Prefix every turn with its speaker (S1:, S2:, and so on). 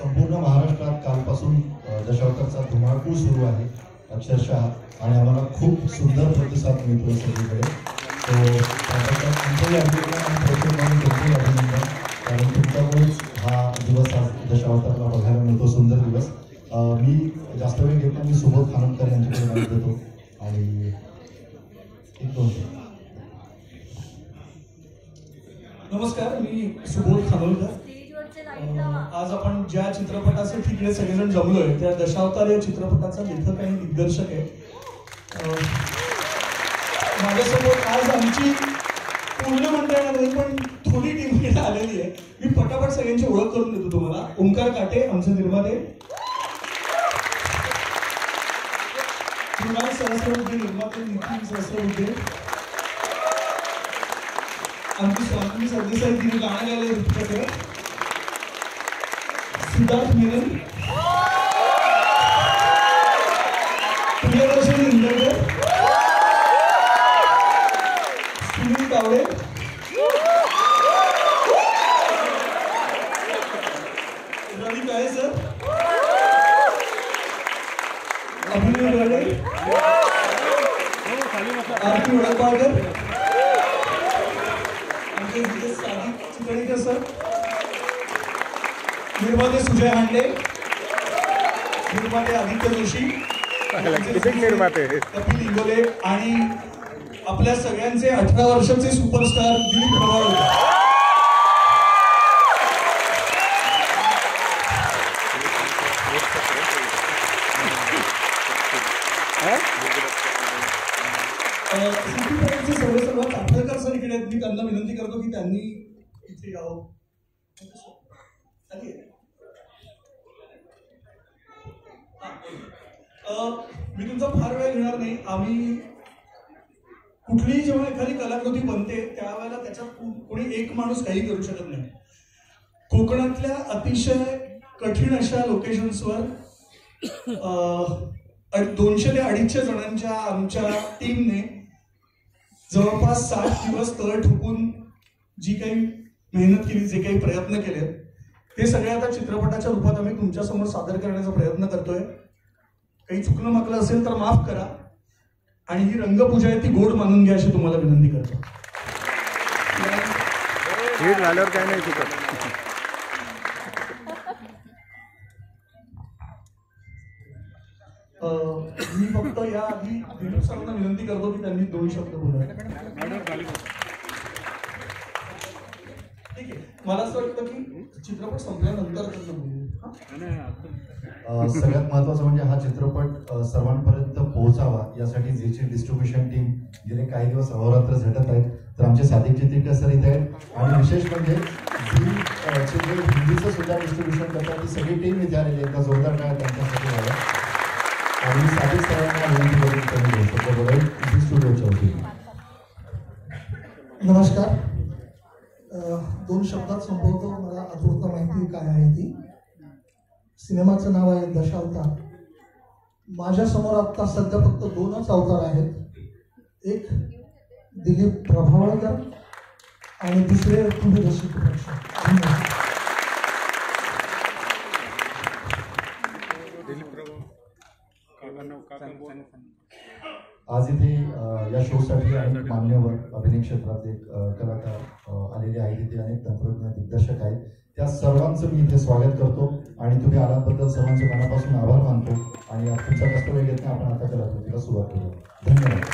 S1: संपूर्ण महाराष्ट्रात कालपासून दशावतारचा धुमाकूळ सुरू आहे अक्षरशः, आणि आम्हाला खूप सुंदर प्रतिसाद मिळतो सगळीकडे. तुमच्याही अभिनंदन, कारण तुमच्यामुळेच हा दिवस आज दशावतारला बघायला मिळतो, सुंदर दिवस. मी जास्त वेळ घेत नाही, मी सुबोध खानोलकर यांच्याकडे माहिती देतो आणि एक दोन.
S2: नमस्कार, मी सुबोध खानोलकर. आज आपण ज्या चित्रपटासाठी इकडे सगळेजण जमलोय त्या दशावतार या चित्रपटाचा लेखक आणि दिग्दर्शक आहे. माझ्यासोबत आज आमची पूर्ण म्हणता येणार नाही पण थोडी टीम इकडे आलेली आहे. मी पटापट सगळ्यांची ओळख करून देतो तुम्हाला. ओंकार काटे आमचे निर्माते, मृणाल सहस्रबुद्धे निर्माते, नितीन सहस्रबुद्धे, आमची स्वामी सरदेसाई तिने गाणं गायले तुमच्याकडे, सिद्धार्थ मेनन, प्रियदर्शनी इंदरकर, सुनील तावडे, रवी काळे सर, अभिनय रडे, आरती वडकवाडकर, आमचे सादिक चितळेकर सर, निर्माते सुजय हांडे, निर्माते आदित्य जोशी, कपिल इंगोले आणि आपल्या सगळ्यांचे 18 वर्षाचे सुपरस्टार दिलीप प्रभावळकर. सर्व चाफळकर सर इकडे आहेत. मी त्यांना विनंती करतो की त्यांनी इथे यावं. मी तुमचा फार वेळ घेणार नाही. आम्ही कुठलीही जेव्हा एखादी कलाकृती बनते त्यावेळेला त्याच्यात कोणी एक माणूस काही करू शकत नाही. कोकणातल्या अतिशय कठीण अशा लोकेशन्सवर 200 ते 250 जणांच्या आमच्या टीमने जवळपास 60 दिवस तळ ठोकून जी काही मेहनत केली, जे काही प्रयत्न केले ते सगळे आता चित्रपटाच्या रूपात आम्ही तुमच्या समोर सादर करण्याचा प्रयत्न करतोय. काही चुकलं माकलं असेल तर माफ करा आणि ही रंगपूजा आहे ती गोड मानून घ्या अशी तुम्हाला विनंती करतो.
S3: काय नाही चुकत.
S2: मी फक्त या आधी दिलीप सरांना विनंती करतो की त्यांनी 2 शब्द बोलावे. ठीक आहे, मला असं वाटतं की चित्रपट संपल्यानंतर
S1: सगळ्यात महत्त्वाचं म्हणजे हा चित्रपट सर्वांपर्यंत पोहोचावा यासाठी जीची डिस्ट्रीब्युशन टीम गेले काही दिवस अहोरात्र झटत आहेत. तर आमचे सादिक चित्रीकर सर इथे आहेत आणि विशेष म्हणजे हिंदीचं सुद्धा डिस्ट्रीब्युशन करतात ती सगळी टीम इथे आलेली आहे. जोरदार काय त्यांच्यासाठी झालं आणि सादिक सरांना विनंती करून स्टुडिओच्या होती.
S4: नमस्कार. 2 शब्दात संपवतो. मला आतुरता माहिती काय आहे ती. सिनेमाचं नाव आहे दशावतार. माझ्यासमोर आत्ता सध्या फक्त 2च अवतार आहेत. एक दिलीप प्रभावळकर आणि दुसरे तुझी
S1: आज इथे या शोसाठी अनेक मान्यवर अभिनय क्षेत्रातले कलाकार आलेले आहेत. इथे अनेक तंत्रज्ञ दिग्दर्शक आहेत. त्या सर्वांचं मी इथे स्वागत करतो आणि तुम्ही आल्याबद्दल सर्वांचे मनापासून आभार मानतो आणि तुमचा कष्ट वेळ घेत नाही. आपण आता कलाकृतीला सुरुवात करू. धन्यवाद.